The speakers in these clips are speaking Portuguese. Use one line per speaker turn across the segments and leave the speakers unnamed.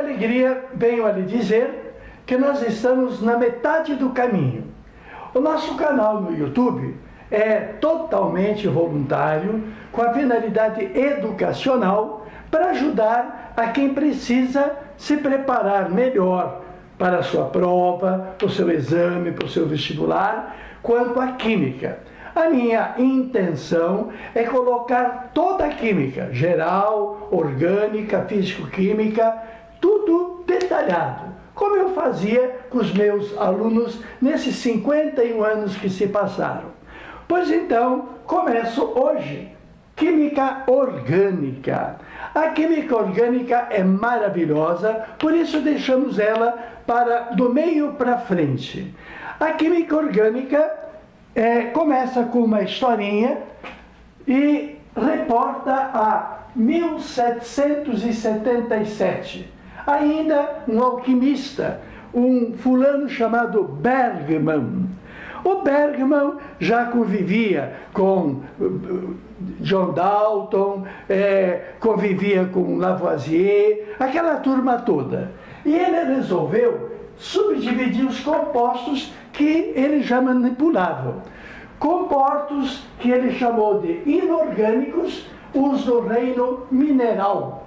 alegria venho a lhe dizer que nós estamos na metade do caminho. O nosso canal no YouTube é totalmente voluntário, com a finalidade educacional para ajudar a quem precisa se preparar melhor para a sua prova, para o seu exame, para o seu vestibular, quanto à química. A minha intenção é colocar toda a química, geral, orgânica, físico-química, tudo detalhado, como eu fazia com os meus alunos nesses 51 anos que se passaram. Pois então, começo hoje. Química orgânica. A química orgânica é maravilhosa, por isso deixamos ela do meio para frente. A química orgânica começa com uma historinha e reporta a 1777. Ainda um alquimista, um fulano chamado Bergman. O Bergman já convivia com John Dalton, convivia com Lavoisier, aquela turma toda. E ele resolveu subdividir os compostos que ele já manipulava. Compostos que ele chamou de inorgânicos, os do reino mineral,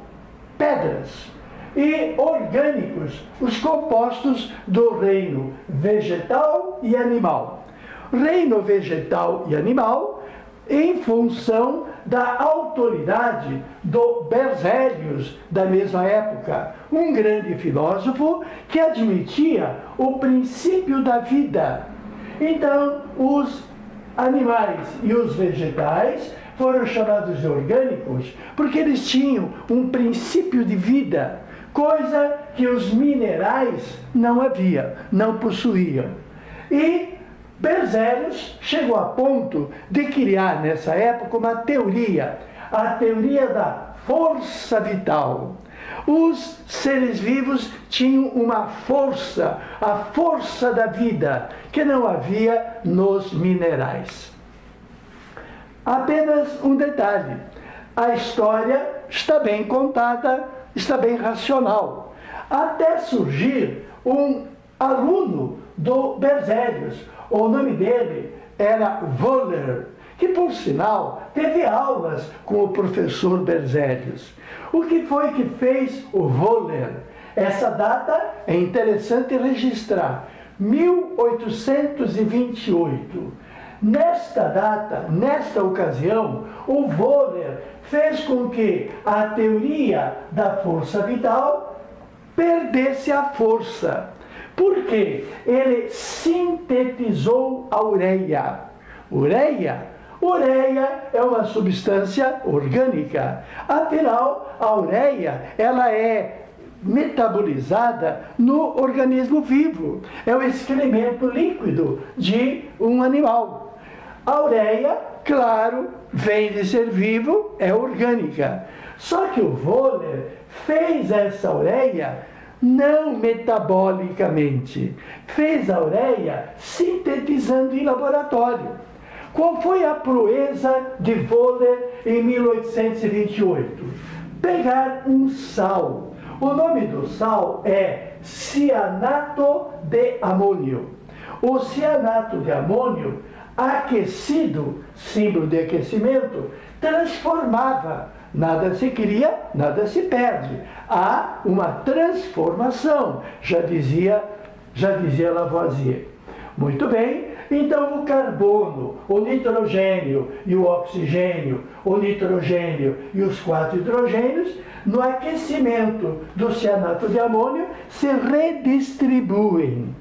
pedras. E orgânicos, os compostos do reino vegetal e animal. Reino vegetal e animal, em função da autoridade do Berzelius, da mesma época, um grande filósofo que admitia o princípio da vida. Então, os animais e os vegetais foram chamados de orgânicos porque eles tinham um princípio de vida, coisa que os minerais não havia, não possuíam. E Berzelius chegou a ponto de criar nessa época uma teoria, a teoria da força vital. Os seres vivos tinham uma força, a força da vida, que não havia nos minerais. Apenas um detalhe, a história está bem contada, está bem racional, até surgir um aluno do Berzelius. O nome dele era Wöhler, que, por sinal, teve aulas com o professor Berzelius. O que foi que fez o Wöhler? Essa data é interessante registrar, 1828. Nesta data, nesta ocasião, o Wöhler fez com que a teoria da força vital perdesse a força. Porque ele sintetizou a ureia. Ureia é uma substância orgânica. Afinal, a ureia ela é metabolizada no organismo vivo. É o excremento líquido de um animal. A ureia, claro, vem de ser vivo, é orgânica. Só que o Wöhler fez essa ureia não metabolicamente. Fez a ureia sintetizando em laboratório. Qual foi a proeza de Wöhler em 1828? Pegar um sal. O nome do sal é cianato de amônio. O cianato de amônio, aquecido, símbolo de aquecimento, transformava. Nada se cria, nada se perde. Há uma transformação, já dizia Lavoisier. Muito bem, então o carbono, o nitrogênio e o oxigênio, o nitrogênio e os 4 hidrogênios, no aquecimento do cianato de amônio, se redistribuem.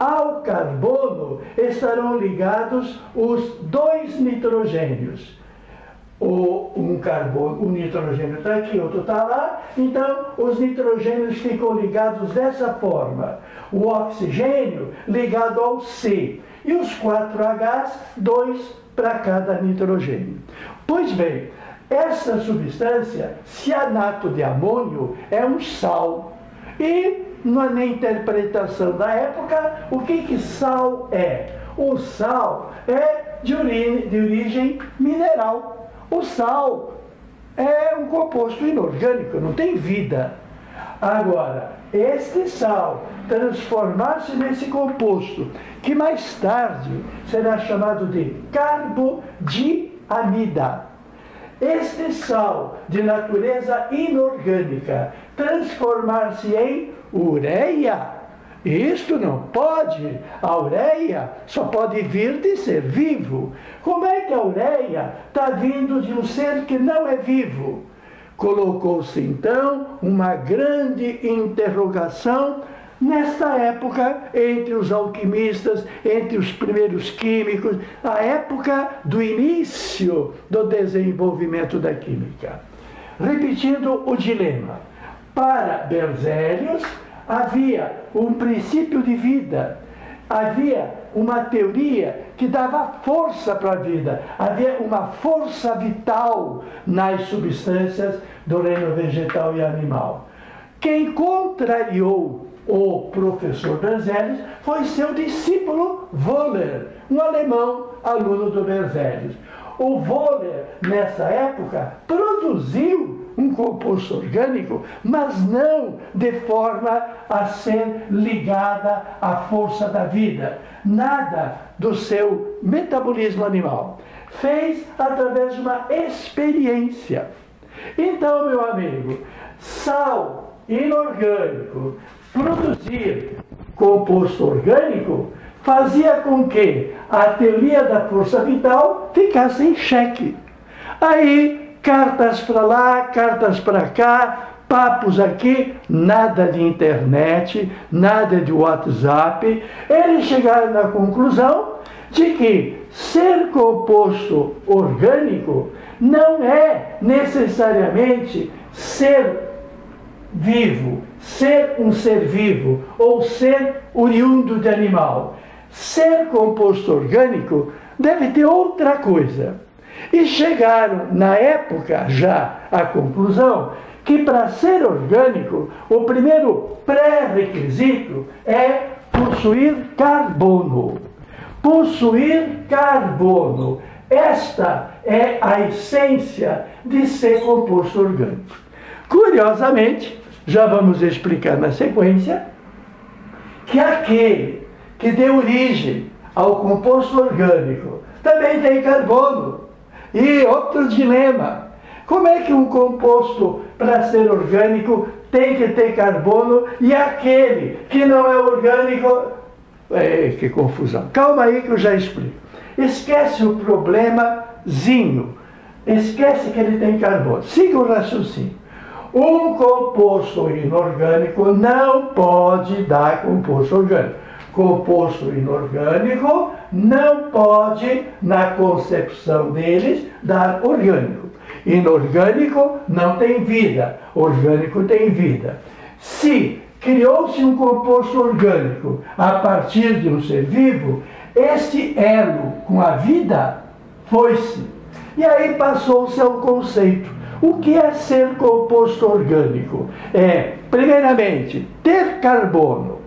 Ao carbono estarão ligados os 2 nitrogênios. Um nitrogênio está aqui, outro está lá, então os nitrogênios ficam ligados dessa forma. O oxigênio ligado ao C e os 4 Hs, 2 para cada nitrogênio. Pois bem, essa substância, cianato de amônio, é um sal. E na interpretação da época, o que sal é? O sal é de origem mineral. O sal é um composto inorgânico, não tem vida. Agora, este sal transformar-se nesse composto, que mais tarde será chamado de carbodiamida. Este sal de natureza inorgânica transformar-se em ureia. Isto não pode. A ureia só pode vir de ser vivo. Como é que a ureia está vindo de um ser que não é vivo? Colocou-se então uma grande interrogação nesta época entre os alquimistas, entre os primeiros químicos, a época do início do desenvolvimento da química. Repetindo o dilema, para Berzelius havia um princípio de vida, havia uma teoria que dava força para a vida, havia uma força vital nas substâncias do reino vegetal e animal. Quem contrariou o professor Berzelius foi seu discípulo Wöhler, um alemão aluno do Berzelius. O Wöhler, nessa época, produziu um composto orgânico, mas não de forma a ser ligada à força da vida. Nada do seu metabolismo animal. Fez através de uma experiência. Então, meu amigo, sal inorgânico produzir composto orgânico fazia com que a teoria da força vital ficasse em xeque. Aí, cartas para lá, cartas para cá, papos aqui, nada de internet, nada de WhatsApp. Eles chegaram na conclusão de que ser composto orgânico não é necessariamente ser vivo, ser um ser vivo ou ser oriundo de animal. Ser composto orgânico deve ter outra coisa. E chegaram, na época, já à conclusão que para ser orgânico, o primeiro pré-requisito é possuir carbono. Possuir carbono. Esta é a essência de ser composto orgânico. Curiosamente, já vamos explicar na sequência, que aquele que deu origem ao composto orgânico também tem carbono. E outro dilema, como é que um composto, para ser orgânico, tem que ter carbono e aquele que não é orgânico... que confusão. Calma aí que eu já explico. Esquece o problemazinho. Esquece que ele tem carbono. Siga o raciocínio. Um composto inorgânico não pode dar composto orgânico. Composto inorgânico não pode, na concepção deles, dar orgânico. Inorgânico não tem vida, orgânico tem vida. Se criou-se um composto orgânico a partir de um ser vivo, este elo com a vida foi-se. E aí passou-se ao conceito. O que é ser composto orgânico? É, primeiramente, ter carbono.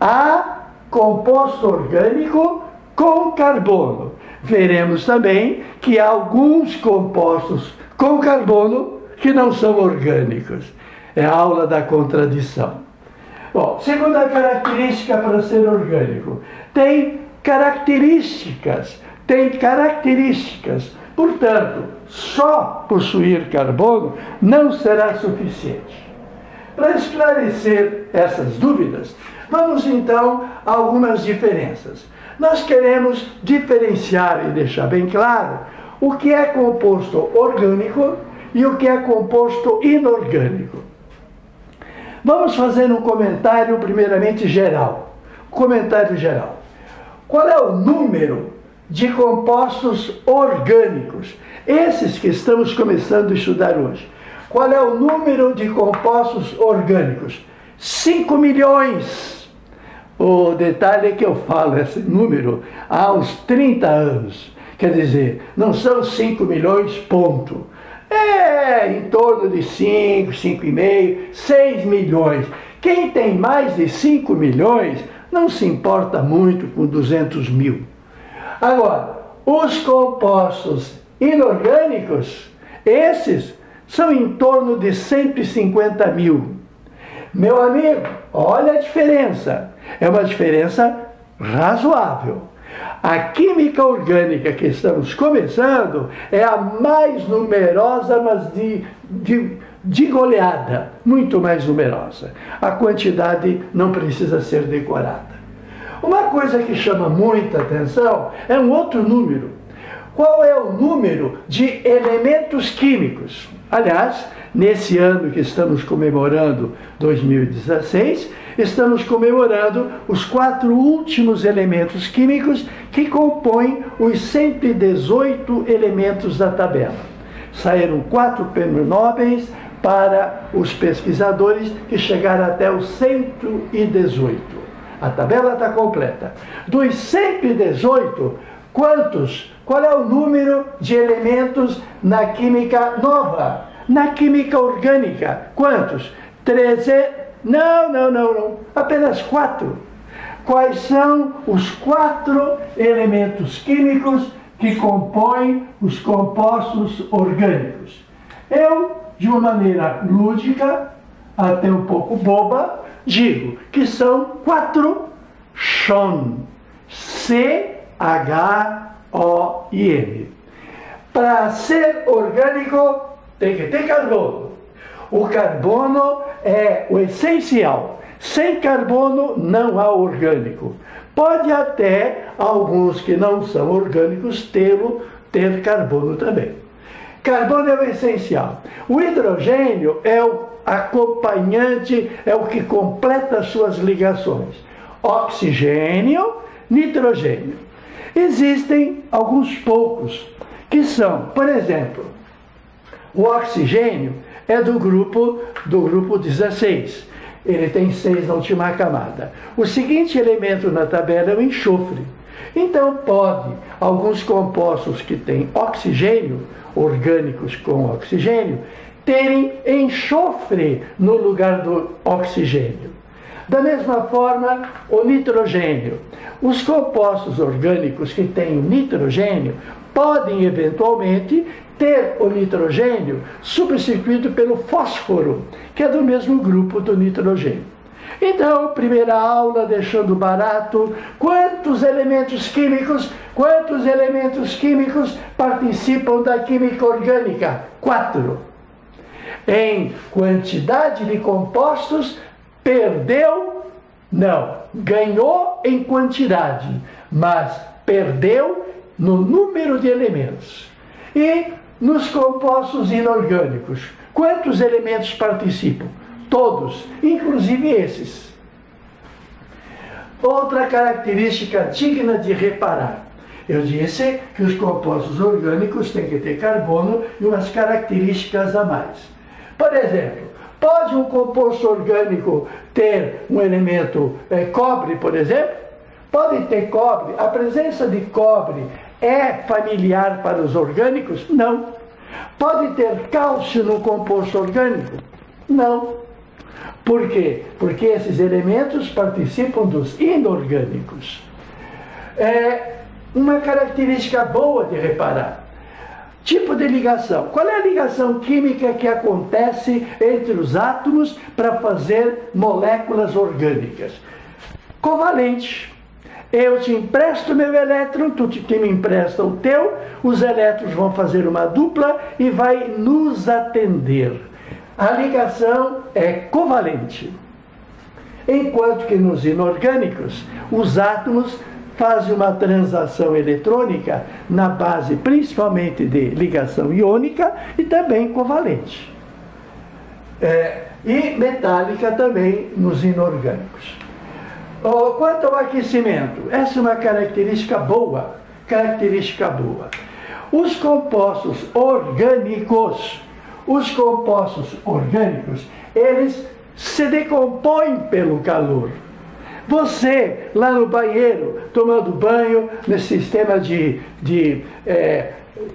Há composto orgânico com carbono. Veremos também que há alguns compostos com carbono que não são orgânicos. É a aula da contradição. Bom, segunda característica para ser orgânico. Tem características. Portanto, só possuir carbono não será suficiente. Para esclarecer essas dúvidas, vamos então a algumas diferenças. Nós queremos diferenciar e deixar bem claro o que é composto orgânico e o que é composto inorgânico. Vamos fazer um comentário primeiramente geral. Comentário geral. Qual é o número de compostos orgânicos? Esses que estamos começando a estudar hoje. Qual é o número de compostos orgânicos? 5 milhões. O detalhe é que eu falo esse número há uns 30 anos. Quer dizer, não são 5 milhões, ponto. É em torno de 5, 5,5, 6 milhões. Quem tem mais de 5 milhões não se importa muito com 200 mil. Agora, os compostos inorgânicos, esses são em torno de 150 mil. Meu amigo, olha a diferença. É uma diferença razoável. A química orgânica que estamos começando é a mais numerosa, mas de goleada, muito mais numerosa. A quantidade não precisa ser decorada. Uma coisa que chama muita atenção é um outro número. Qual é o número de elementos químicos? Aliás, nesse ano que estamos comemorando, 2016, estamos comemorando os 4 últimos elementos químicos que compõem os 118 elementos da tabela. Saíram 4 prêmios Nobel para os pesquisadores que chegaram até os 118. A tabela está completa. Dos 118, qual é o número de elementos na química nova? Na química orgânica, quantos? 13? Não. Apenas 4. Quais são os 4 elementos químicos que compõem os compostos orgânicos? Eu, de uma maneira lúdica, até um pouco boba, digo que são 4 CHON. C-H-O-I-N. Para ser orgânico, tem que ter carbono. O carbono é o essencial. Sem carbono não há orgânico. Pode até alguns que não são orgânicos ter carbono também. Carbono é o essencial. O hidrogênio é o acompanhante, é o que completa as suas ligações. Oxigênio, nitrogênio. Existem alguns poucos que são, por exemplo, o oxigênio é do grupo 16. Ele tem 6 na última camada. O seguinte elemento na tabela é o enxofre. Então pode alguns compostos que têm oxigênio, orgânicos com oxigênio, terem enxofre no lugar do oxigênio. Da mesma forma, o nitrogênio. Os compostos orgânicos que têm o nitrogênio podem eventualmente ter o nitrogênio substituído pelo fósforo, que é do mesmo grupo do nitrogênio. Então, primeira aula, deixando barato, quantos elementos químicos participam da química orgânica? 4. Em quantidade de compostos, perdeu? Não, ganhou em quantidade, mas perdeu no número de elementos. E nos compostos inorgânicos, quantos elementos participam? Todos, inclusive esses. Outra característica digna de reparar. Eu disse que os compostos orgânicos têm que ter carbono e umas características a mais. Por exemplo, pode um composto orgânico ter um elemento cobre, por exemplo? Pode ter cobre. A presença de cobre é familiar para os orgânicos? Não. Pode ter cálcio no composto orgânico? Não. Por quê? Porque esses elementos participam dos inorgânicos. É uma característica boa de reparar. Tipo de ligação. Qual é a ligação química que acontece entre os átomos para fazer moléculas orgânicas? Covalente. Eu te empresto meu elétron, tu me empresta o teu, os elétrons vão fazer uma dupla e vai nos atender. A ligação é covalente. Enquanto que nos inorgânicos, os átomos fazem uma transação eletrônica na base principalmente de ligação iônica e também covalente. E metálica também nos inorgânicos. Quanto ao aquecimento, essa é uma característica boa. Os compostos orgânicos, eles se decompõem pelo calor. Você, lá no banheiro, tomando banho, nesse sistema de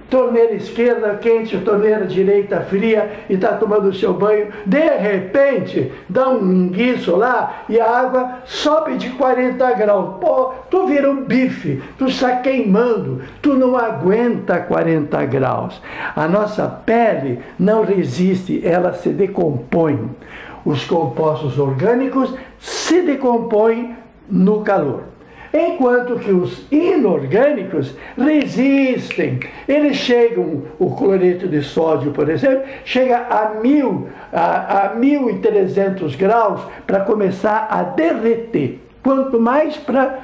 torneira esquerda quente, torneira direita fria, e está tomando o seu banho, de repente, dá um enguiço lá e a água sobe de 40 graus. Pô, tu vira um bife, tu está queimando, tu não aguenta 40 graus. A nossa pele não resiste, ela se decompõe. os compostos orgânicos se decompõem no calor. Enquanto que os inorgânicos resistem. Eles chegam, o cloreto de sódio, por exemplo, chega a 1.300 graus para começar a derreter. Quanto mais para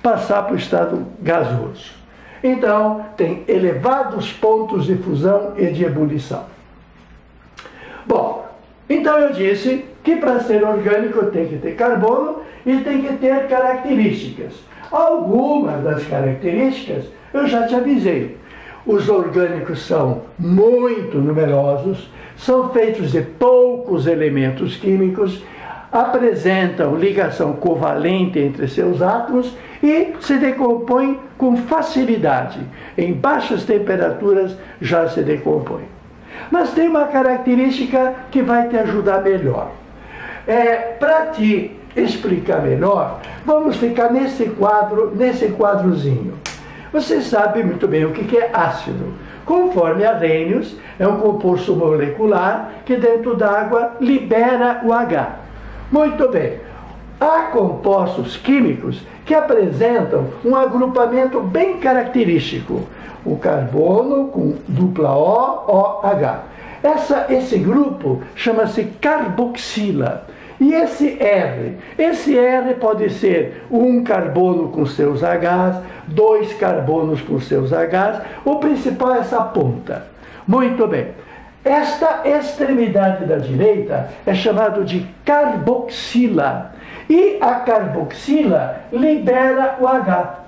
passar para o estado gasoso. Então, tem elevados pontos de fusão e de ebulição. Bom, então eu disse que para ser orgânico tem que ter carbono e tem que ter características. Algumas das características eu já te avisei. Os orgânicos são muito numerosos, são feitos de poucos elementos químicos, apresentam ligação covalente entre seus átomos e se decompõem com facilidade. Em baixas temperaturas já se decompõem. Mas tem uma característica que vai te ajudar melhor. Para te explicar melhor, vamos ficar nesse quadrozinho. Você sabe muito bem o que é ácido. Conforme Arrhenius, é um composto molecular que dentro d'água libera o H. Muito bem. Há compostos químicos que apresentam um agrupamento bem característico. O carbono com dupla O, OH. Esse grupo chama-se carboxila. E esse R pode ser um carbono com seus Hs, 2 carbonos com seus Hs, o principal é essa ponta. Muito bem. Esta extremidade da direita é chamada de carboxila. E a carboxila libera o H.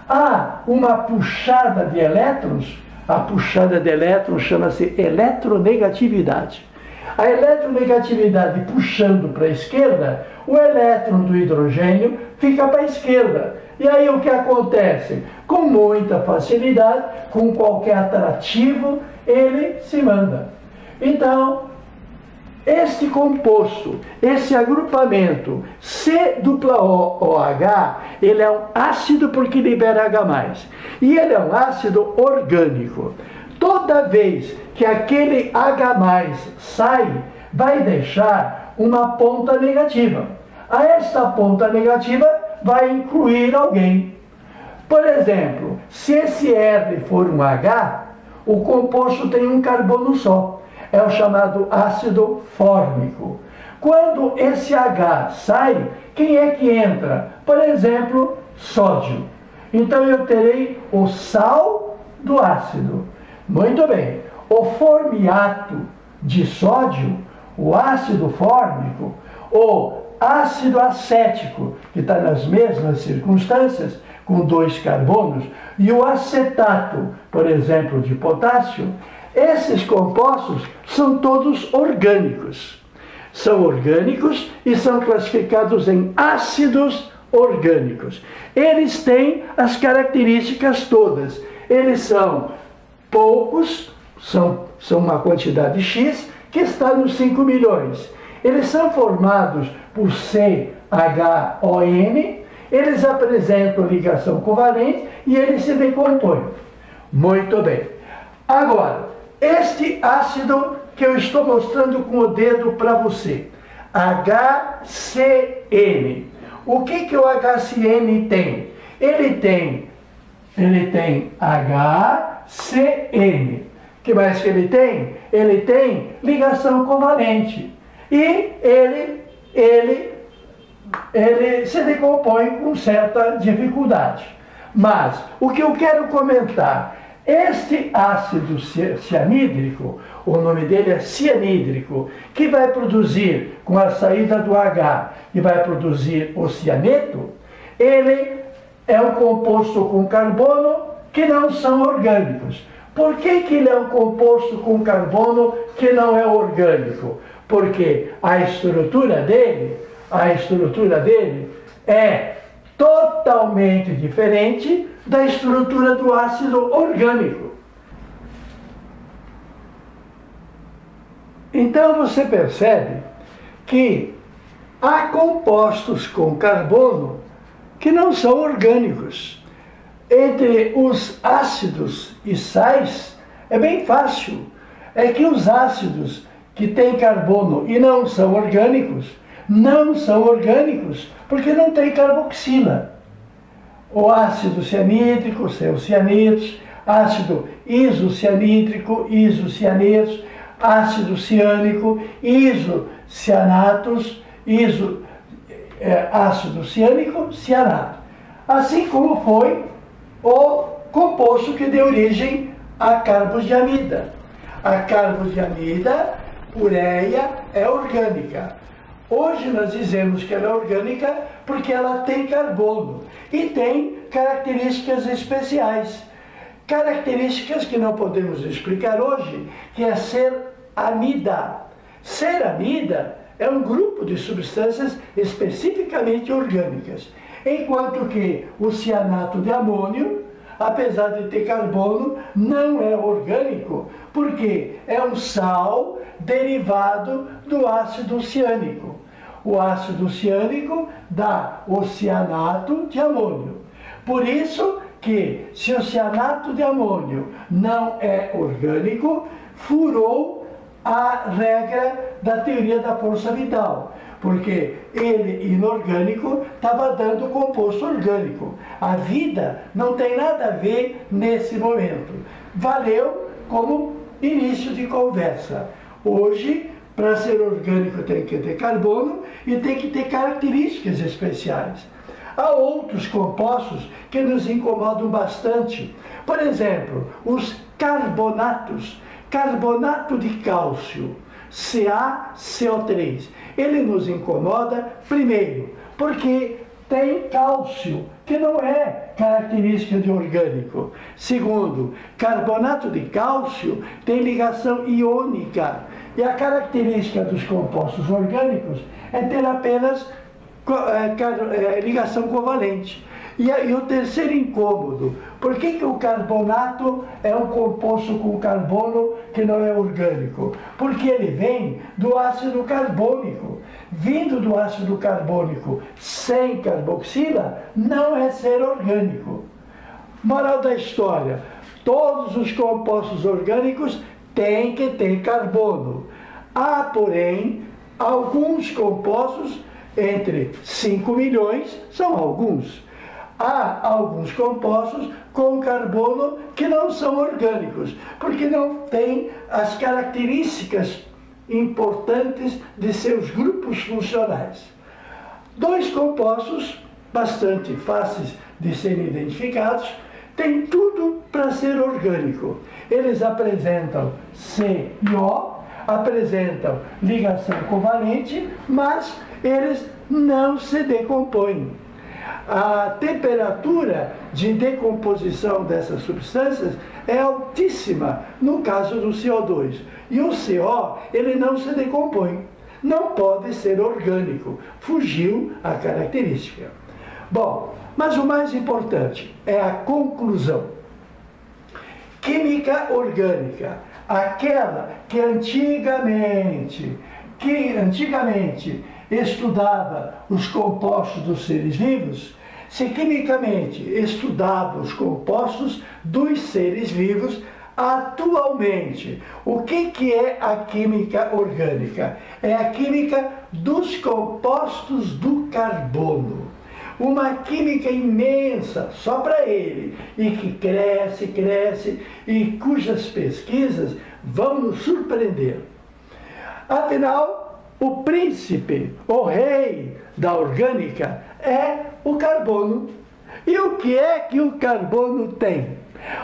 Há uma puxada de elétrons, a puxada de elétrons chama-se eletronegatividade. A eletronegatividade puxando para a esquerda, o elétron do hidrogênio fica para a esquerda. E aí o que acontece? Com muita facilidade, com qualquer atrativo, ele se manda. Então, este composto, esse agrupamento C-O-OH, ele é um ácido porque libera H+. E ele é um ácido orgânico. Toda vez que aquele H+ sai, vai deixar uma ponta negativa. A esta ponta negativa vai incluir alguém. Por exemplo, se esse R for um H, o composto tem um carbono só. É o chamado ácido fórmico. Quando esse H sai, quem é que entra? Por exemplo, sódio. Então eu terei o sal do ácido. Muito bem. O formiato de sódio, o ácido fórmico, o ácido acético, que está nas mesmas circunstâncias, com 2 carbonos, e o acetato, por exemplo, de potássio, esses compostos são todos orgânicos. São orgânicos e são classificados em ácidos orgânicos. Eles têm as características todas. Eles são poucos, são uma quantidade X, que está nos 5 milhões. Eles são formados por CHON, eles apresentam ligação covalente e eles se decompõem. Muito bem. Agora, este ácido que eu estou mostrando com o dedo para você, HCN. O que o HCN tem? Ele tem HCN. O que mais que ele tem? Ele tem ligação covalente. E ele se decompõe com certa dificuldade. Mas o que eu quero comentar, este ácido cianídrico, o nome dele é cianídrico, que vai produzir, com a saída do H, que vai produzir o cianeto, ele é um composto com carbono que não são orgânicos. Por que ele é um composto com carbono que não é orgânico? Porque a estrutura dele é totalmente diferente da estrutura do ácido orgânico. Então você percebe que há compostos com carbono que não são orgânicos. Entre os ácidos e sais é bem fácil. É que os ácidos que têm carbono e não são orgânicos, porque não tem carboxila. O ácido cianídrico, seus cianetos, ácido isocianídrico, isocianetos, ácido ciânico, isocianatos, ácido ciânico, cianato. Assim como foi o composto que deu origem à carbodiamida. A carbodiamida, ureia, é orgânica. Hoje nós dizemos que ela é orgânica porque ela tem carbono e tem características especiais. Características que não podemos explicar hoje, que é ser amida. Ser amida é um grupo de substâncias especificamente orgânicas, enquanto que o cianato de amônio, apesar de ter carbono, não é orgânico, porque é um sal derivado do ácido ciânico. O ácido ciânico dá o cianato de amônio. Por isso que, se o cianato de amônio não é orgânico, furou a regra da teoria da força vital, porque ele, inorgânico, estava dando composto orgânico. A vida não tem nada a ver nesse momento. Valeu como início de conversa. Hoje, para ser orgânico tem que ter carbono e tem que ter características especiais. Há outros compostos que nos incomodam bastante. Por exemplo, os carbonatos. Carbonato de cálcio, CaCO3. Ele nos incomoda, primeiro, porque tem cálcio, que não é característica de orgânico. Segundo, carbonato de cálcio tem ligação iônica. E a característica dos compostos orgânicos é ter apenas ligação covalente. E o terceiro incômodo, por que o carbonato é um composto com carbono que não é orgânico? Porque ele vem do ácido carbônico. Vindo do ácido carbônico sem carboxila, não é ser orgânico. Moral da história, todos os compostos orgânicos têm que ter carbono. Há, porém, alguns compostos, entre 5 milhões, são alguns. Há alguns compostos com carbono que não são orgânicos, porque não têm as características importantes de seus grupos funcionais. Dois compostos bastante fáceis de serem identificados têm tudo para ser orgânico. Eles apresentam C e O, apresentam ligação covalente, mas eles não se decompõem. A temperatura de decomposição dessas substâncias é altíssima no caso do CO2. E o CO, ele não se decompõe. Não pode ser orgânico. Fugiu a característica. Bom, mas o mais importante é a conclusão. Química orgânica, aquela que antigamente estudava os compostos dos seres vivos, se quimicamente estudava os compostos dos seres vivos, atualmente, o que é a química orgânica? É a química dos compostos do carbono. Uma química imensa, só para ele, e que cresce, e cujas pesquisas vão nos surpreender. Afinal, o príncipe, o rei da orgânica é o carbono. E o que é que o carbono tem?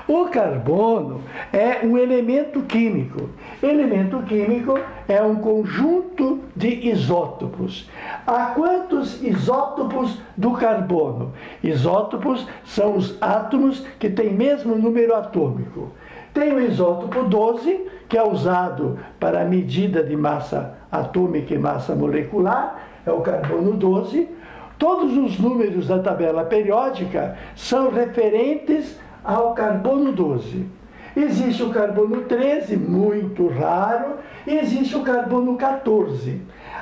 O carbono é um elemento químico. Elemento químico é um conjunto de isótopos. Há quantos isótopos do carbono? Isótopos são os átomos que têm mesmo número atômico. Tem o isótopo 12, que é usado para a medida de massa atômica e massa molecular, é o carbono 12. Todos os números da tabela periódica são referentes ao carbono 12. Existe o carbono 13, muito raro, e existe o carbono 14.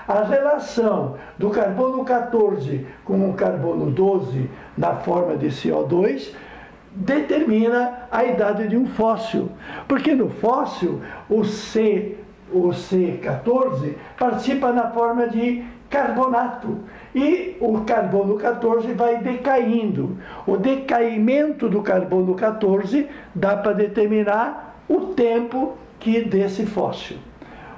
A relação do carbono 14 com o carbono 12 na forma de CO2 determina a idade de um fóssil, porque no fóssil o o C14, participa na forma de carbonato. E o carbono 14 vai decaindo. O decaimento do carbono 14 dá para determinar o tempo desse fóssil.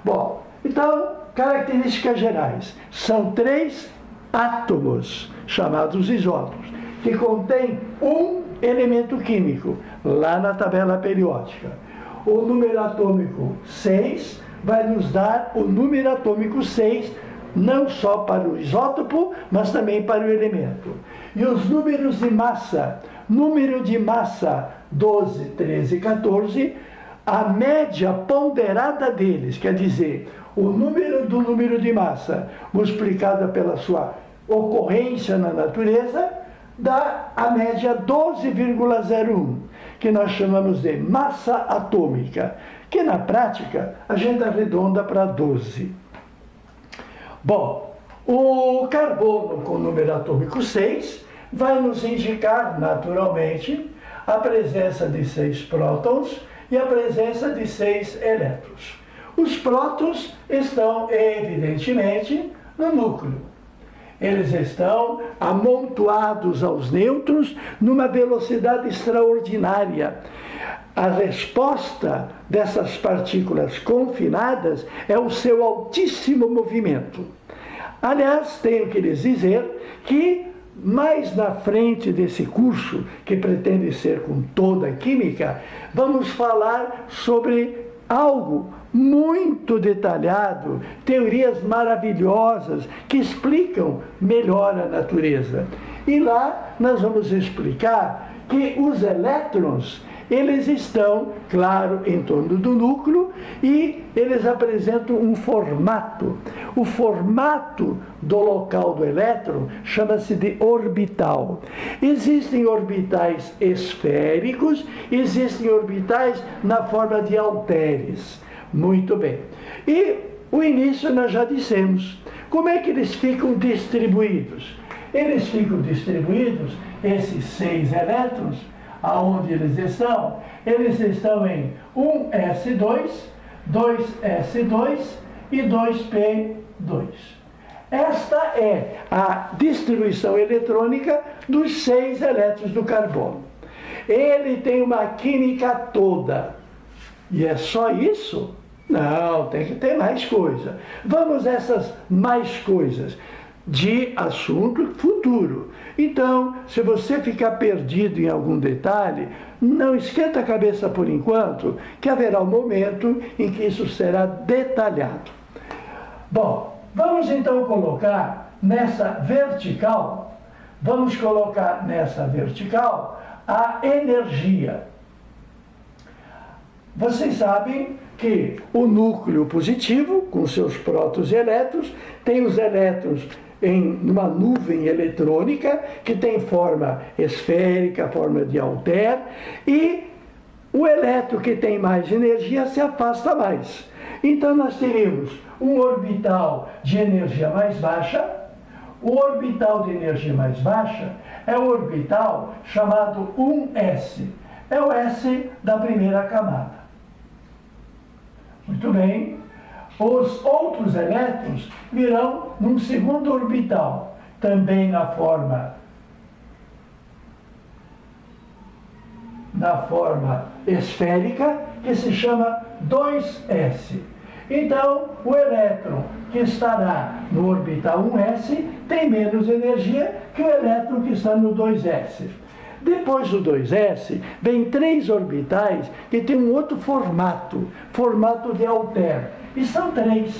Bom, então, características gerais. São 3 átomos, chamados isótopos, que contêm um elemento químico, lá na tabela periódica. O número atômico 6 vai nos dar o número atômico 6, não só para o isótopo, mas também para o elemento. E os números de massa, número de massa 12, 13 e 14, a média ponderada deles, quer dizer, o número do número de massa multiplicada pela sua ocorrência na natureza, dá a média 12,01, que nós chamamos de massa atômica, que na prática a gente arredonda para 12. Bom, o carbono com número atômico 6 vai nos indicar naturalmente a presença de 6 prótons e a presença de 6 elétrons. Os prótons estão, evidentemente, no núcleo. Eles estão amontoados aos nêutrons numa velocidade extraordinária. A resposta dessas partículas confinadas é o seu altíssimo movimento. Aliás, tenho que lhes dizer que mais na frente desse curso, que pretende ser com toda a química, vamos falar sobre algo muito detalhado, teorias maravilhosas que explicam melhor a natureza. E lá nós vamos explicar que os elétrons, eles estão, claro, em torno do núcleo e eles apresentam um formato. O formato do local do elétron chama-se de orbital. Existem orbitais esféricos, existem orbitais na forma de halteres. Muito bem. E o início nós já dissemos. Como é que eles ficam distribuídos? Eles ficam distribuídos, esses 6 elétrons, aonde eles estão? Eles estão em 1s2, 2s2 e 2p2. Esta é a distribuição eletrônica dos 6 elétrons do carbono. Ele tem uma química toda. E é só isso? Não, tem que ter mais coisa. Vamos a essas mais coisas de assunto futuro. Então, se você ficar perdido em algum detalhe, não esquenta a cabeça por enquanto, que haverá um momento em que isso será detalhado. Bom, vamos então colocar nessa vertical, a energia. Vocês sabem que o núcleo positivo, com seus prótons e elétrons, tem os elétrons em uma nuvem eletrônica que tem forma esférica, forma de halter, e o elétron que tem mais energia se afasta mais. Então nós teríamos um orbital de energia mais baixa. O orbital de energia mais baixa é o orbital chamado 1s. É o S da primeira camada. Muito bem. Os outros elétrons virão num segundo orbital, também na forma esférica, que se chama 2s. Então, o elétron que estará no orbital 1s tem menos energia que o elétron que está no 2s. Depois do 2s, vem 3 orbitais que têm um outro formato de halter. E são 3.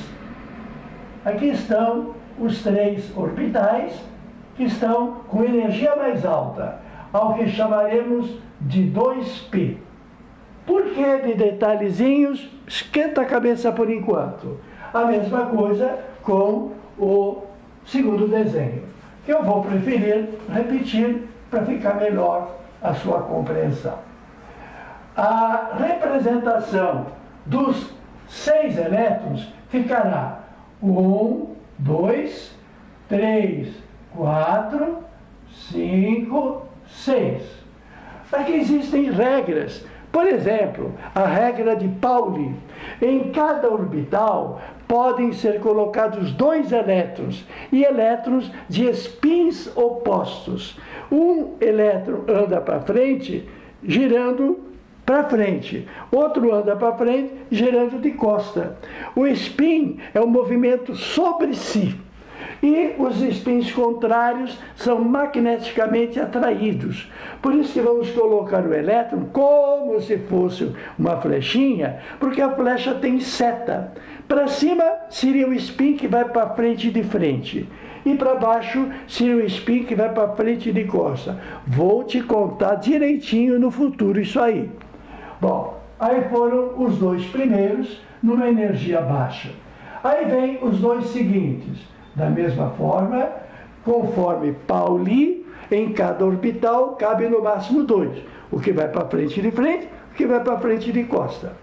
Aqui estão os 3 orbitais que estão com energia mais alta, ao que chamaremos de 2p. Por que de detalhezinhos? Esquenta a cabeça por enquanto. A mesma coisa com o segundo desenho, que eu vou preferir repetir para ficar melhor a sua compreensão. A representação dos 6 elétrons ficará 1, 2, 3, 4, 5, 6. Aqui existem regras. Por exemplo, a regra de Pauli, Em cada orbital podem ser colocados 2 elétrons, e elétrons de spins opostos. Um elétron anda para frente, girando para frente. Outro anda para frente, girando de costa. O spin é um movimento sobre si. E os spins contrários são magneticamente atraídos. Por isso que vamos colocar o elétron como se fosse uma flechinha, porque a flecha tem seta. Para cima seria o spin que vai para frente e de frente. E para baixo seria o spin que vai para frente e de costa. Vou te contar direitinho no futuro isso aí. Bom, aí foram os 2 primeiros numa energia baixa. Aí vem os 2 seguintes. Da mesma forma, conforme Pauli, em cada orbital cabe no máximo 2. O que vai para frente e de frente, o que vai para frente e de costa.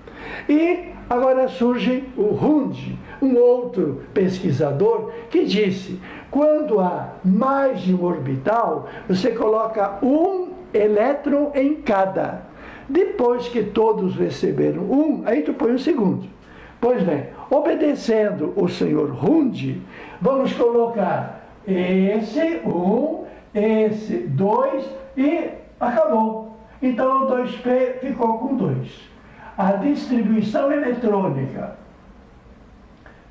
E agora surge o Hund, um outro pesquisador, que disse: quando há mais de um orbital, você coloca um elétron em cada. Depois que todos receberam um, aí tu põe o segundo. Pois bem, obedecendo o senhor Hund, vamos colocar esse 1, esse 2 e acabou. Então o 2P ficou com 2. A distribuição eletrônica,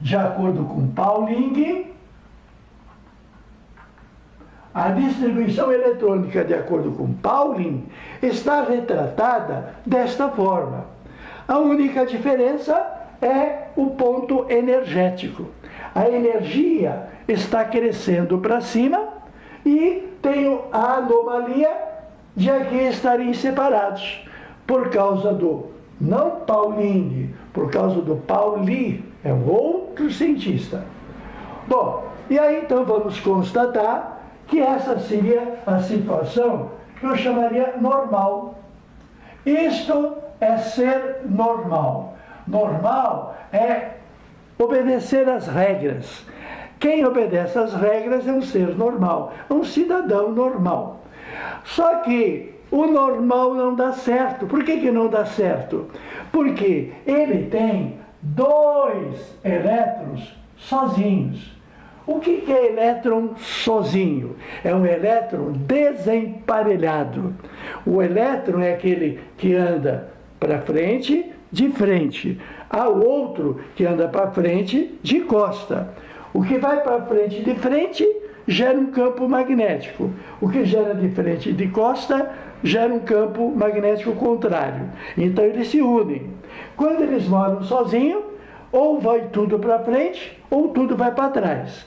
de acordo com Pauling, está retratada desta forma. A única diferença é o ponto energético. A energia está crescendo para cima e tem a anomalia de aqui estarem separados, por causa do, não Pauling, por causa do Pauli, é um outro cientista. Bom, e aí então vamos constatar que essa seria a situação que eu chamaria normal. Isto é ser normal. Normal é obedecer às regras. Quem obedece às regras é um ser normal, é um cidadão normal. Só que o normal não dá certo. Por que não dá certo? Porque ele tem 2 elétrons sozinhos. O que é elétron sozinho? É um elétron desemparelhado. O elétron é aquele que anda para frente, de frente. Há outro que anda para frente, de costa. O que vai para frente e de frente gera um campo magnético. O que gera de frente e de costa gera um campo magnético contrário. Então eles se unem. Quando eles moram sozinhos, ou vai tudo para frente, ou tudo vai para trás.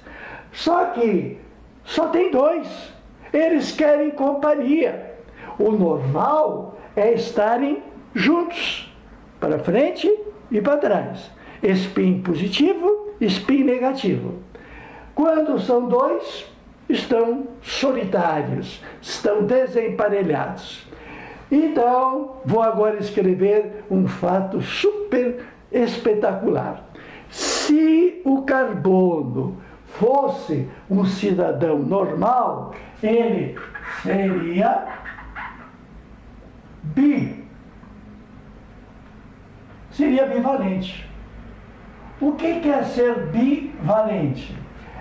Só que só tem 2. Eles querem companhia. O normal é estarem juntos, para frente e para trás. Spin positivo, spin negativo. Quando são 2, estão solitários, estão desemparelhados. Então, vou agora escrever um fato super espetacular. Se o carbono fosse um cidadão normal, ele seria seria bivalente. O que é ser bivalente?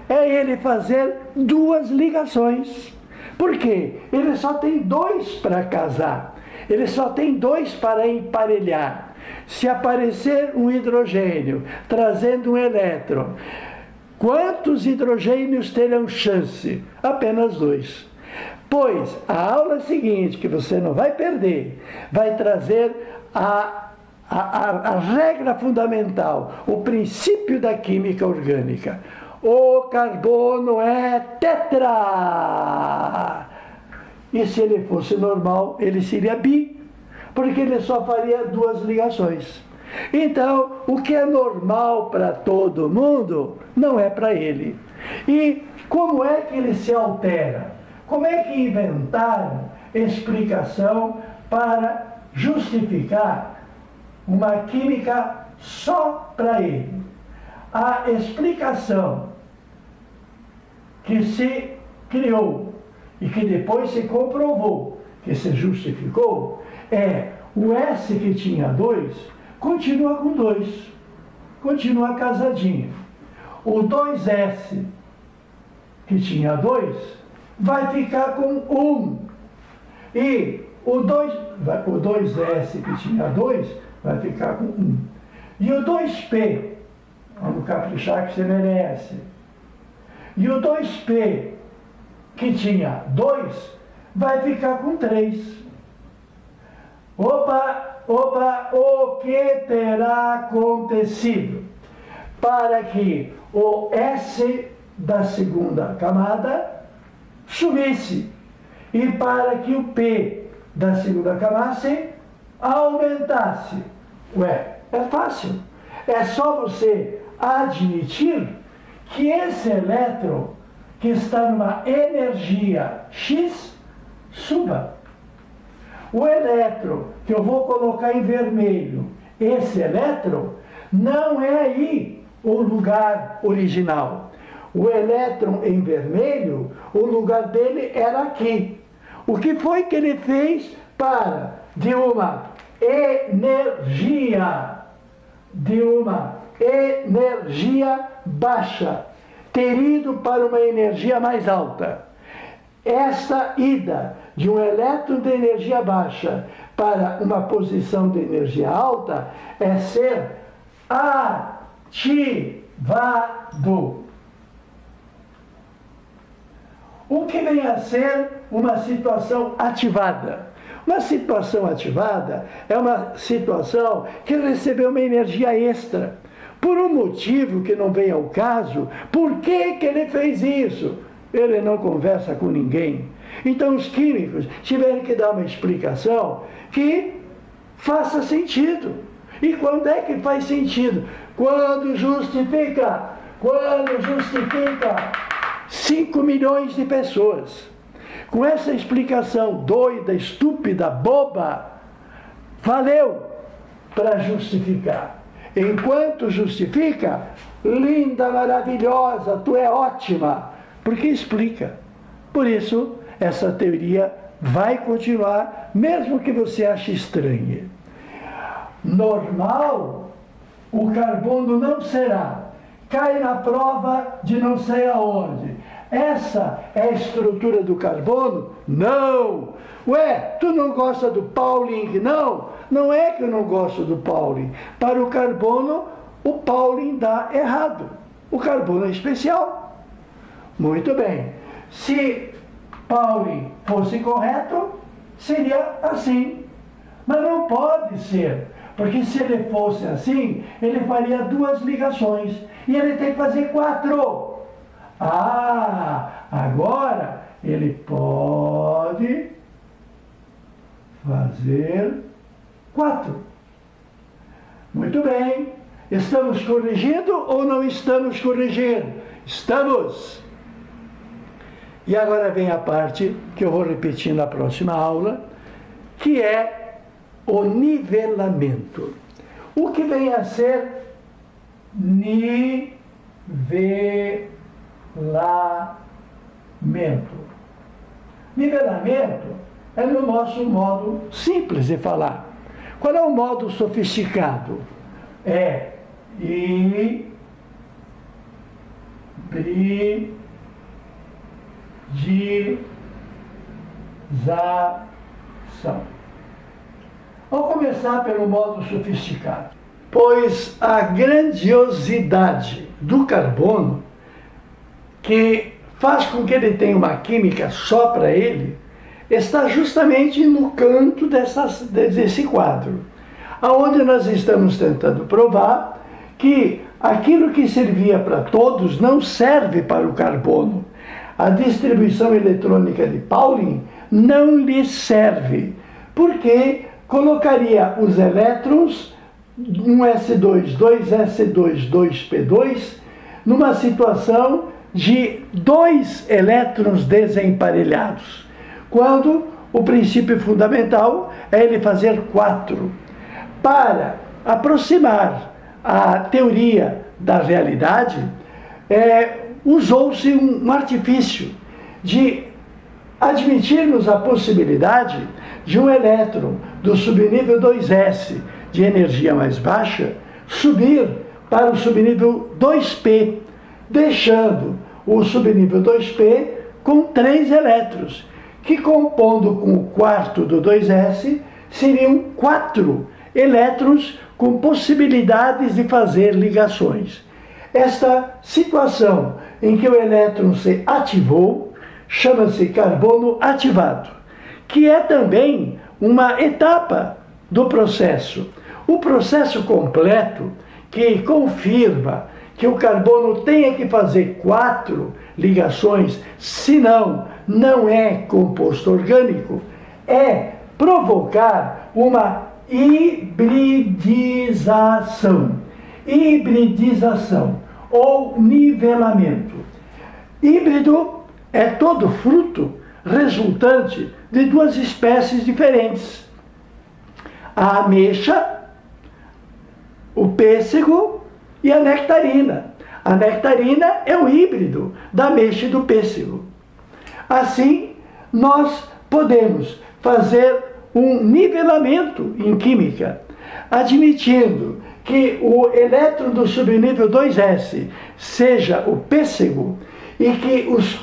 É ele fazer 2 ligações. Por quê? Ele só tem 2 para casar. Ele só tem 2 para emparelhar. Se aparecer um hidrogênio trazendo um elétron, quantos hidrogênios terão chance? Apenas 2. Pois a aula seguinte, que você não vai perder, vai trazer a regra fundamental, o princípio da química orgânica. O carbono é tetra. E se ele fosse normal, ele seria bi, porque ele só faria 2 ligações. Então, o que é normal para todo mundo, não é para ele. E como é que ele se altera? Como é que inventaram explicação para justificar uma química só para ele? A explicação que se criou e que depois se comprovou, que se justificou, é o S que tinha 2, continua com 2. continua casadinho. O 2s, que tinha 2, vai ficar com 1. E o 2s, que tinha 2, vai ficar com 1. E o 2p, vamos caprichar que você merece. E o 2p, que tinha 2, vai ficar com 3. Opa, o que terá acontecido para que o S da segunda camada subisse e para que o P da segunda camada aumentasse? Ué, é fácil. É só você admitir que esse elétron que está numa energia X suba. O elétron que eu vou colocar em vermelho, esse elétron, não é aí o lugar original. O elétron em vermelho, o lugar dele era aqui. O que foi que ele fez para, de uma energia baixa, ter ido para uma energia mais alta? Esta ida de um elétron de energia baixa para uma posição de energia alta é ser ativado. O que vem a ser uma situação ativada? Uma situação ativada é uma situação que recebeu uma energia extra. Por um motivo que não vem ao caso, por que ele fez isso? Ele não conversa com ninguém. Então os químicos tiveram que dar uma explicação que faça sentido. E quando é que faz sentido? Quando justifica 5 milhões de pessoas. Com essa explicação doida, estúpida, boba, valeu para justificar. Enquanto justifica, linda, maravilhosa, tu é ótima, porque explica. Por isso, essa teoria vai continuar, mesmo que você ache estranha. Normal, o carbono não será. Cai na prova de não sei aonde. Essa é a estrutura do carbono? Não! Ué, tu não gosta do Pauling? Não! Não é que eu não gosto do Pauling. Para o carbono, o Pauling dá errado. O carbono é especial. Muito bem. Se Pauling fosse correto, seria assim. Mas não pode ser. Porque se ele fosse assim, ele faria 2 ligações. E ele tem que fazer 4. Ah, agora ele pode fazer 4. Muito bem. Estamos corrigindo ou não estamos corrigindo? Estamos. E agora vem a parte que eu vou repetir na próxima aula, que é o nivelamento. O que vem a ser nivelamento? Nivelamento é no nosso modo simples de falar. Qual é o modo sofisticado? É hibridização. Vamos começar pelo modo sofisticado. Pois a grandiosidade do carbono, que faz com que ele tenha uma química só para ele, está justamente no canto desse quadro, aonde nós estamos tentando provar que aquilo que servia para todos não serve para o carbono. A distribuição eletrônica de Pauling não lhe serve, porque colocaria os elétrons, um S2, 2S2, 2P2, numa situação de 2 elétrons desemparelhados, quando o princípio fundamental é ele fazer 4. Para aproximar a teoria da realidade, usou-se um artifício de admitirmos a possibilidade de um elétron do subnível 2s de energia mais baixa subir para o subnível 2p, deixando o subnível 2p com 3 elétrons, que compondo com o quarto do 2s, seriam 4 elétrons com possibilidades de fazer ligações. Esta situação em que o elétron se ativou chama-se carbono ativado, que é também uma etapa do processo. O processo completo, que confirma que o carbono tenha que fazer 4 ligações, senão não é composto orgânico, é provocar uma hibridização. Hibridização ou nivelamento. Híbrido é todo fruto resultante de 2 espécies diferentes: a ameixa, o pêssego e a nectarina. A nectarina é o híbrido da ameixa e do pêssego. Assim, nós podemos fazer um nivelamento em química, admitindo que o elétron do subnível 2s seja o pêssego e que os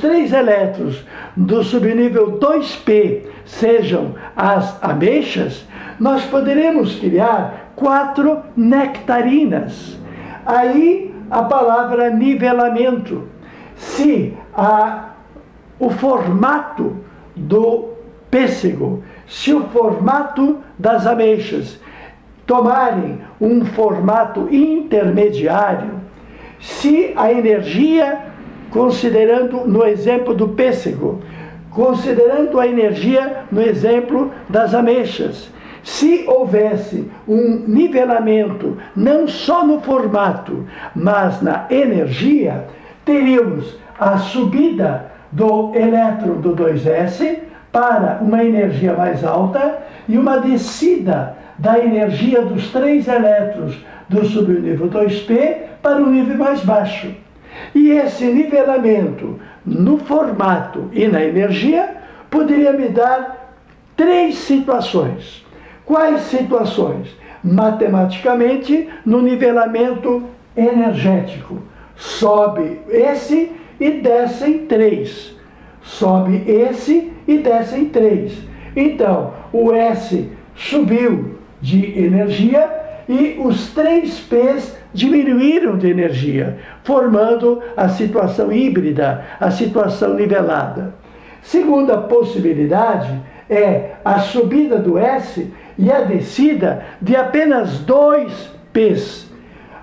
3 elétrons do subnível 2p sejam as ameixas, nós poderemos criar 4 nectarinas. Aí a palavra nivelamento. Se o formato do pêssego, se o formato das ameixas tomarem um formato intermediário, se a energia, considerando no exemplo do pêssego, considerando a energia no exemplo das ameixas, se houvesse um nivelamento não só no formato, mas na energia, teríamos a subida do elétron do 2s para uma energia mais alta e uma descida da energia dos 3 elétrons do subnível 2p para um nível mais baixo. E esse nivelamento no formato e na energia poderia me dar 3 situações. Quais situações? Matematicamente, no nivelamento energético. Sobe esse e descem 3. Sobe esse e descem 3. Então, o S subiu de energia e os 3 P's diminuíram de energia, formando a situação híbrida, a situação nivelada. Segunda possibilidade é a subida do S e a descida de apenas 2 P's.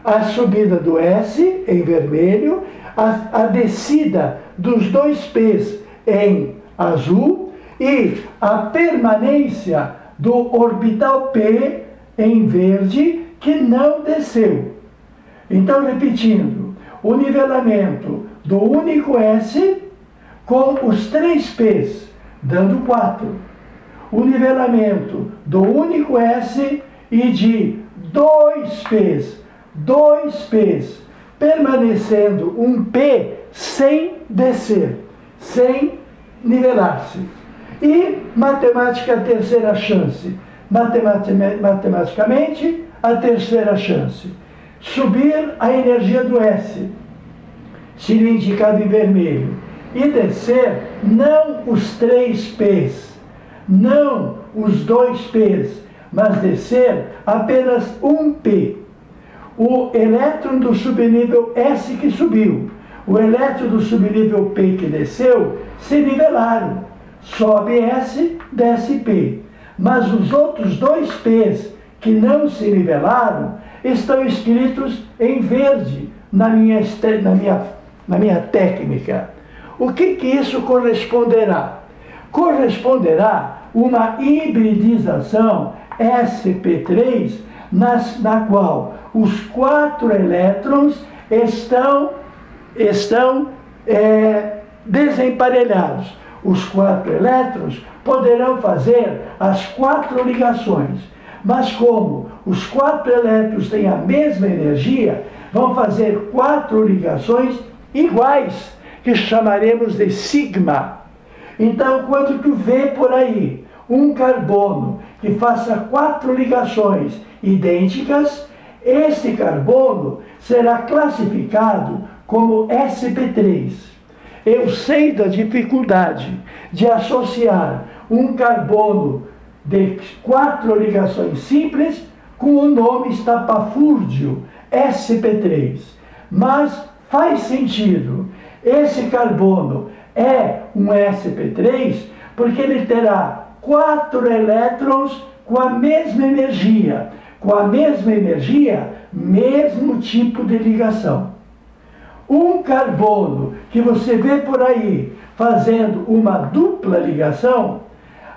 A subida do S em vermelho, a descida dos 2 P's em azul e a permanência do orbital P em verde que não desceu. Então, repetindo, o nivelamento do único S com os 3 P's, dando 4. O nivelamento do único S e de 2 P's, permanecendo um P sem descer, sem nivelar-se. E matemática, a terceira chance. Matematicamente, a terceira chance. Subir a energia do S, seria indicado em vermelho, e descer não os 3 P's, não os 2 P's, mas descer apenas um P. O elétron do subnível S que subiu, o elétron do subnível P que desceu, se nivelaram. Sobe S, desce P. Mas os outros 2 P's que não se nivelaram estão escritos em verde na minha técnica. O que isso corresponderá? Corresponderá uma hibridização sp3, na qual os 4 elétrons estão desemparelhados. Os 4 elétrons poderão fazer as 4 ligações, mas como os 4 elétrons têm a mesma energia, vão fazer 4 ligações iguais, que chamaremos de sigma. Então, quando tu vê por aí um carbono que faça 4 ligações idênticas, Esse carbono será classificado como sp3. Eu sei da dificuldade de associar um carbono de 4 ligações simples com o nome estapafúrdio, sp3. Mas faz sentido. Esse carbono é um sp3 porque ele terá 4 elétrons com a mesma energia. Com a mesma energia, mesmo tipo de ligação. Um carbono que você vê por aí fazendo uma dupla ligação,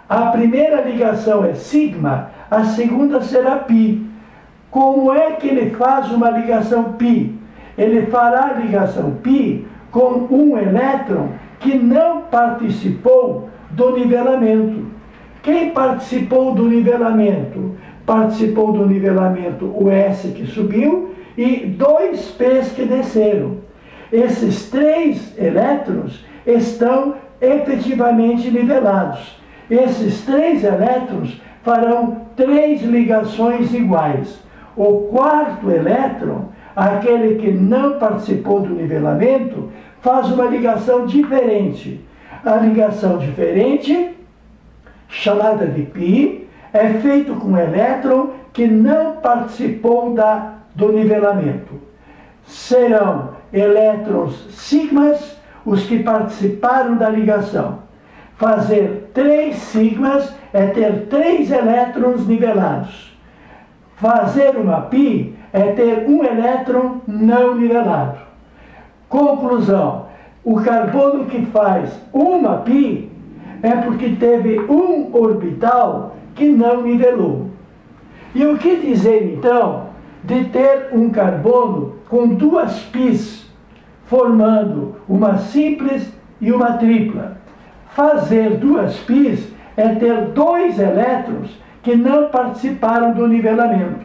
a primeira ligação é sigma, a segunda será pi. Como é que ele faz uma ligação pi? Ele fará a ligação pi com um elétron que não participou do nivelamento. Quem participou do nivelamento? Participou do nivelamento o S que subiu e 2 P's que desceram. Esses 3 elétrons estão efetivamente nivelados. Esses 3 elétrons farão 3 ligações iguais. O 4º elétron, aquele que não participou do nivelamento, faz uma ligação diferente. A ligação diferente, chamada de π, é feito com um elétron que não participou do nivelamento. Serão elétrons sigmas os que participaram da ligação. Fazer 3 sigmas é ter 3 elétrons nivelados. Fazer uma π é ter um elétron não nivelado. Conclusão: o carbono que faz uma π é porque teve um orbital que não nivelou. E o que dizer, então, de ter um carbono com 2 π's, formando uma simples e uma tripla? Fazer 2 π's é ter 2 elétrons que não participaram do nivelamento.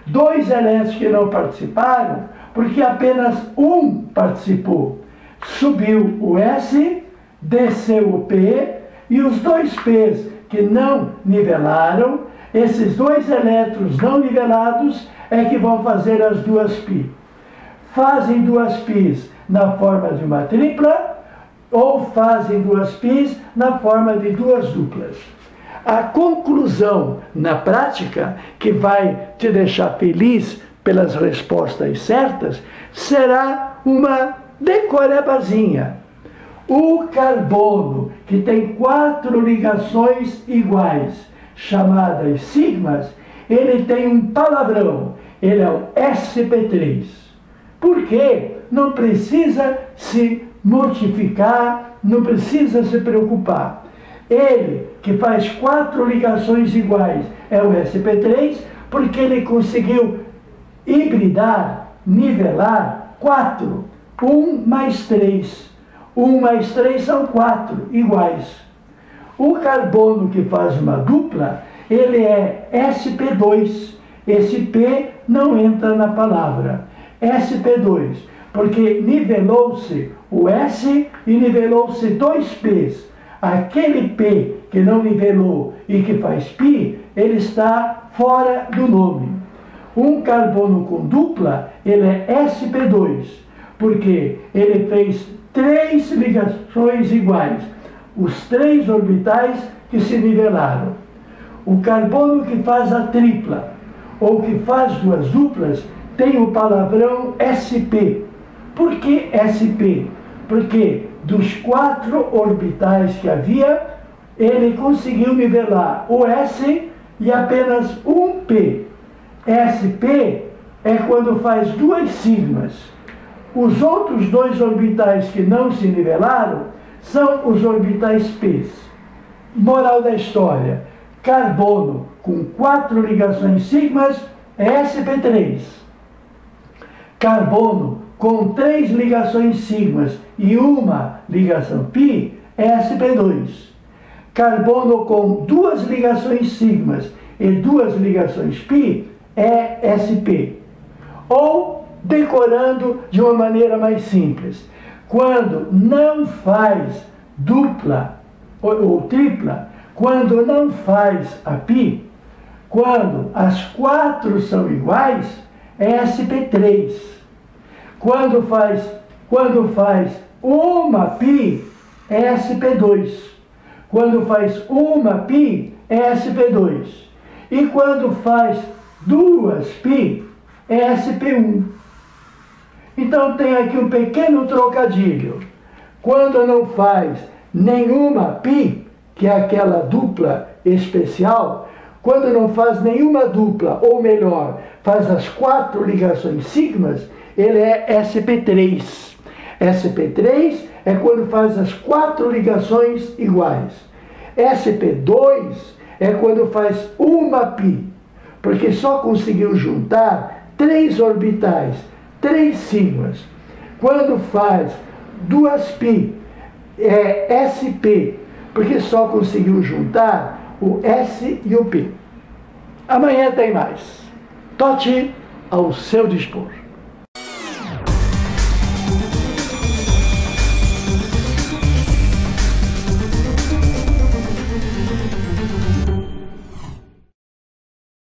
2 elétrons que não participaram, porque apenas um participou. Subiu o S, desceu o P, e os 2 P's que não nivelaram, esses 2 elétrons não nivelados é que vão fazer as 2 π. Fazem 2 π's na forma de uma tripla ou fazem 2 π's na forma de 2 duplas. A conclusão na prática, que vai te deixar feliz pelas respostas certas, será uma decorebazinha. O carbono que tem 4 ligações iguais, chamadas sigmas, ele tem um palavrão, ele é o sp3. Por quê? Não precisa se mortificar, não precisa se preocupar. Ele, que faz 4 ligações iguais, é o sp3, porque ele conseguiu hibridar, nivelar 4. 1 mais 3. 1 mais 3 são 4 iguais. O carbono que faz uma dupla, ele é sp2. Esse P não entra na palavra. sp2, porque nivelou-se o S e nivelou-se 2 P's. Aquele P que não nivelou e que faz π, ele está fora do nome. Um carbono com dupla, ele é sp2, porque ele fez 3 ligações iguais, os 3 orbitais que se nivelaram. O carbono que faz a tripla, ou que faz 2 duplas, tem o palavrão sp. Por que sp? Porque dos 4 orbitais que havia, ele conseguiu nivelar o S e apenas um P. sp é quando faz 2 sigmas. Os outros 2 orbitais que não se nivelaram são os orbitais P's. Moral da história: carbono com 4 ligações sigmas é sp3. Carbono com 3 ligações sigmas e uma ligação π é sp2. Carbono com 2 ligações sigmas e 2 ligações π é sp. Ou, decorando de uma maneira mais simples, quando não faz dupla ou tripla, quando não faz a π, quando as 4 são iguais, é sp3. Quando faz uma π, é sp2. Quando faz uma π, é sp2. E quando faz duas π, é sp1. Então tem aqui um pequeno trocadilho. Quando não faz nenhuma π, que é aquela dupla especial, quando não faz nenhuma dupla, ou melhor, faz as 4 ligações sigmas, ele é sp3. sp3 é quando faz as 4 ligações iguais. sp2 é quando faz uma π, porque só conseguiu juntar 3 orbitais, 3 sigmas. Quando faz duas π, é sp, porque só conseguiu juntar o S e o P. Amanhã tem mais. Tote ao seu dispor.